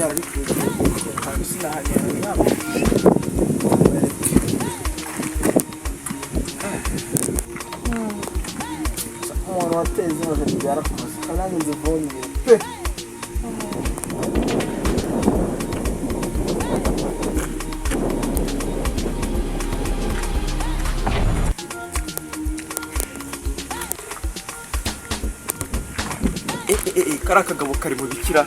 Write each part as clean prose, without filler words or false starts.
kunyara bikuye kandi sinahanya umuntu wateze inkozi byara kumaze kandi nzivomye pe kari akagabo kari mu bikira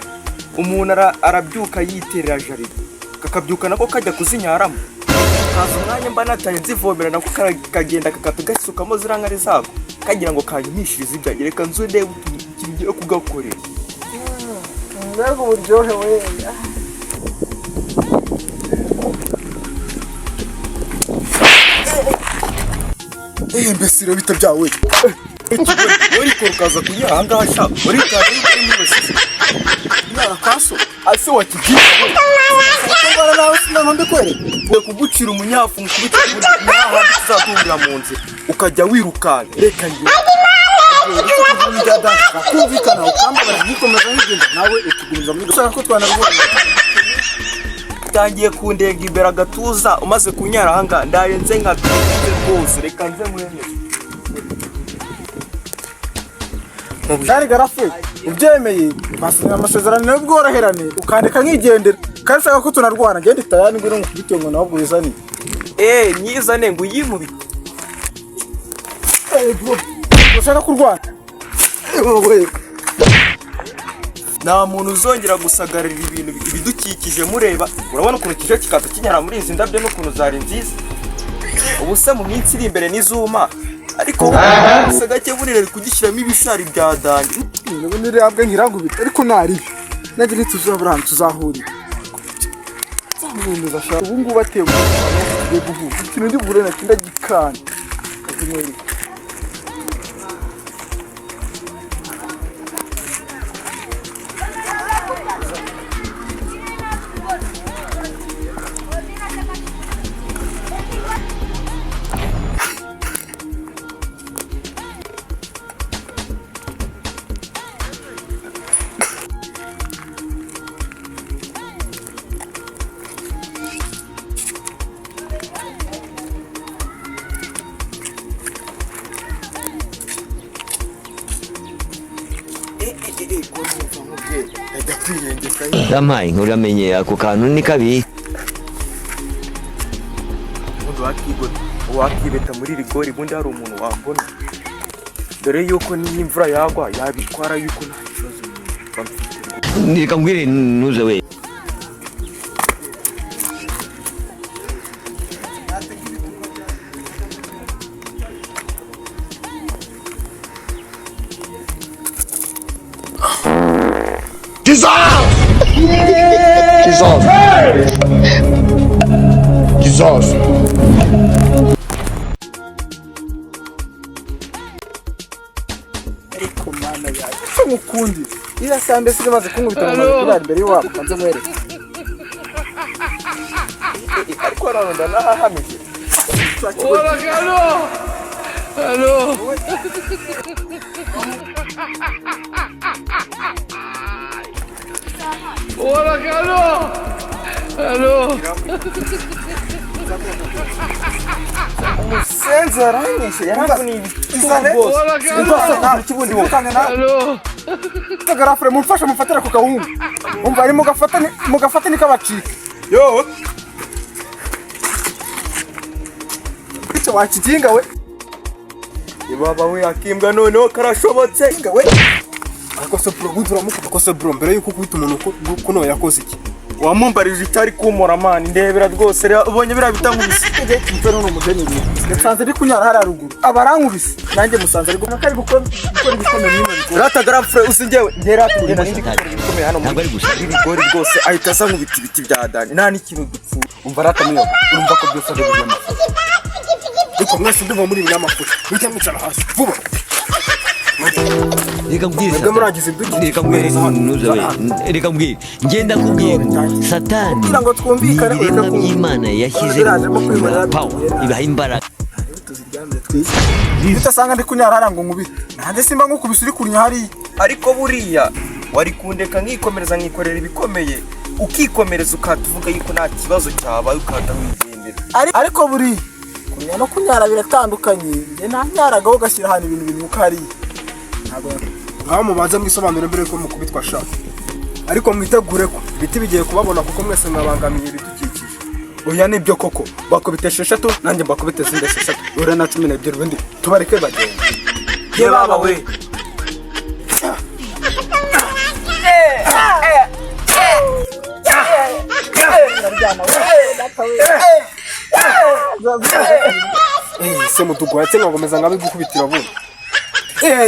umuntu arabyuka yiterera jaride kakabyuka nako kajya kuzinyaramo kaza umwanya mba nataye nzivomera nako kagenda kakata gasukamo zirankari zabo kagira ngo kanyumishirize ibyagira reka nzu ndebe kigiye kugakorera mbega uburyohe we mbese rero bita byawe uri korukaza kunyara ahangaha sha uri kaza uri muri bose nyara kaso ase wakigiye kubara nawe sinambe kwere we kugucira umunyafu mukubita naho tuzatungura mu nzi ukajya wirukana reka ngiye kumvikana ukambara nikomeza ngenda nawe utugumiza muri gushaka ko twanarwara tangiye kundenga imbere agatuza umaze kunyara ahangaha ndarenze nka rwose reka nze muremye Dari garafe ubyemeye basinya amasezerano yo bworoherane ukandika nkigendera kandi saka ko tunarwana ngende tayani ngwino nkubite ngo naho bwizani nyizane ngo yimubite bro ushaka kurwana wowe nta muntu uzongera gusagarira ibintu bidukikije mureba urabona ukuntu kije kikaza kinyara muri izi ndabyo n'ukuntu zari nziza ubu se mu minsi iri imbere n'izuma ariko usagake burire kugishyiramo ibishari bya dange niba nirabwe nkirangubita ariko nari nanjye ntituzabura tuzahurira zamwemeza shaka ubu ngubu atewe yo guhuza ikintu ndi bure nakinda gikana azimwere Damai uramenye ako kantu ni kabi wakibeta muri rigori bundi hari umuntu wambona dore yuko ni imvura yagwa yabitwara yuko nta kibazo nikamubwire nuze we Jesus. Ariko mana yaje mukundi ira sande simaze kunkubita mu kuri imbere y'iwabo kanze mwere ariko aronda nahamije Hola Carlo. Hello. Hola Carlo. Hello. umusenzi aranyishe yaravuniye izane Hola Carlo. kibundi wokane na Hello. garafre mumfasha mufatira ku gahungu umva ari mugafata ni kabacika yo icyo wakijinga we ibaba we akimbwa noneho karashobotse we akose bro gudura muko akose bro mbere yuko kwita umuntu kuno yakoze iki wamumbarije itari kumora mani ndebera rwose ubonye bira bitangubise mpe no mudeni bi nsanze ari kunyara hari aruguru abarankubise nanjye musanze ari gukora gukora ibikomeye n'imwe rata garafre usingewe ngera tugenda ndi gukora ibikomeye hano muri rigori rwose ahita asa nk'ibiti bya dani nta n'ikintu dupfura umva rata miyo urumva ko byose ari bigema ariko mwese ndumva muri binyamakuru mujya mwicara hasi vuba reka mbwire reka mbwire ngenda kubwira satani kugira ngo twumvikane ibiremwa by'Imana yashyize power ibaha imbaraga bitasanga ndi kunyara harango nkubire nanjye simba nkukubise uri kunya hari ariko buriya wari kundeka nkikomereza nkikorera ibikomeye ukikomereza ukatuvuga yuko nta kibazo cyabaye ukahita wigendera. ariko buri kunya no kunyara biratandukanye. Njye nanyaragaho gashyira ahantu ibintu binuka hariya. Ntabwo ngaho mubanze mwisobanure mbere yuko mukubitwa sha. Ariko mwitegure ko ibiti bigiye kubabona kuko mwese mwabangamiye ibidukikije. Oya nibyo koko bakubite 6 nanjye bakubite 6 ura na 12 ubundi tubareke bagenda. Ye baba we. Se mutugo yatse ngomeza ngabe gukubitira bundi.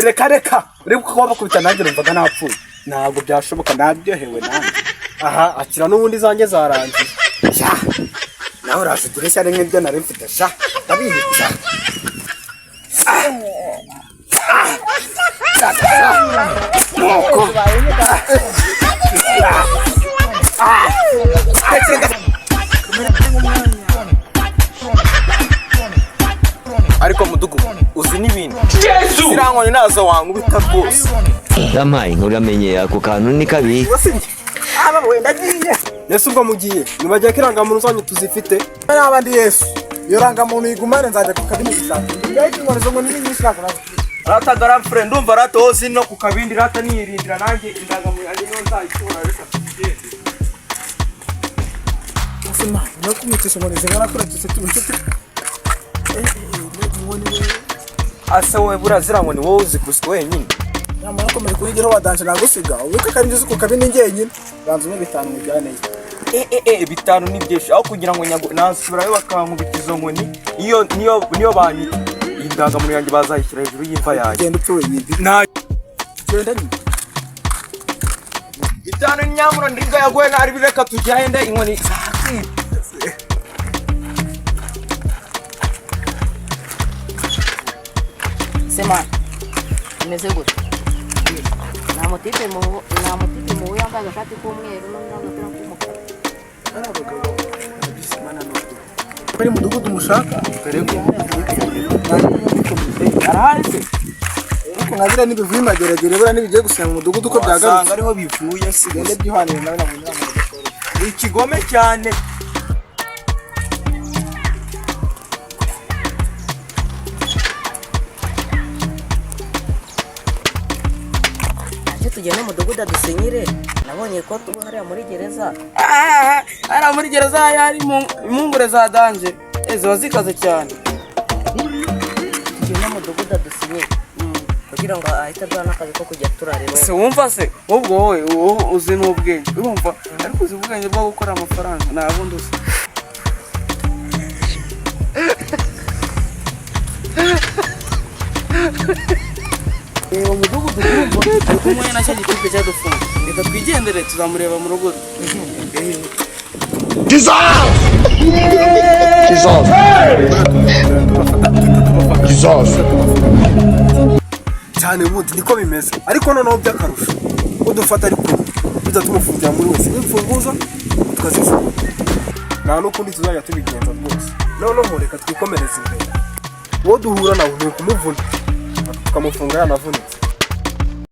Reka uri kuba bakubita nanjye numvaga napfuye. Ntabwo byashoboka nabyohewe nanjye. Aha akira n'ubundi zanjye zarangiye. Sha nawe uraje tureshya rimwe ibyo nari mfite sha ndabihisha. Ariko mudugu uzi n'ibintu sirankoni nazo wankubita rwose. Yampaye nturamenye ako kantu ni kabi. Aba wenda giye Yesu ubwo mugiye nibajya kirangamuntu zanyu tuzifite n'abandi Yesu iyo rangamuntu igumane nzaje ku kabindi gisanga ndetse ngonizo ngo nini nyishaka rata garafre ndumva rata hozi no ku kabindi rata nirindira nanjye indangamuntu yanjye no nzayitora reka tugende. Asema no kumutisha ngonizo ngana kure tuse asa we burazira ngo ni wowe uzi gusa wenyine. Nyamara ko muri kurigero wadanje nagusiga ubika kabindi uzi ku kabindi ngenyine banzu no bitanu mujyaneye. Bitanu ni byinshi aho kugira ngo nasubirayo bakankubita izo nkoni niyo banyita indangamuntu yanjye bazayishyira hejuru y'imva yanjye. Genda upfe wenyine nta genda ni bitanu nyamura ndinga yagoye nari bireka tujyende inkoni zaki. Sema imeze gute? Namutipe mu yanga agashati k'umweru n'agapira k'umukara. bari mu dugudu mushaka arahari ariko nkazira n'ibivuye mageragere bura nibigiye gusanga mu dugudu ko byagarutse. Usanga ariho bivuye Gende byuhanire nawe na munyama. ikigome cyane. Tugende mu mudugudu dusenyire. Nabonye ko tuba hariya muri gereza. Ara muri gereza yari impungure za danje. Ziba zikaze cyane. Tugende mu mudugudu dusenyire. Kugira ngo ahita duha n'akazi ko kujya turarira. Se wumva se ubwo wowe uzi n'ubwenge urumva ariko uzi ubwenge bwo gukora amafaranga nabundi uzi. Umudugudu kumwe na cyo gikipe cyadufunga. Reka twigendere tuzamureba mu rugo. cyane ubundi niko bimeze ariko noneho by'akarusho udufata ariko biza tumufungira muri wese n'imfunguzo tukazifunga nta n'ukundi tuzajya tubigenza rwose. Noneho reka twikomereze imbere uwo duhura nawe ni ukumuvuna tukamufunga yanavunitse.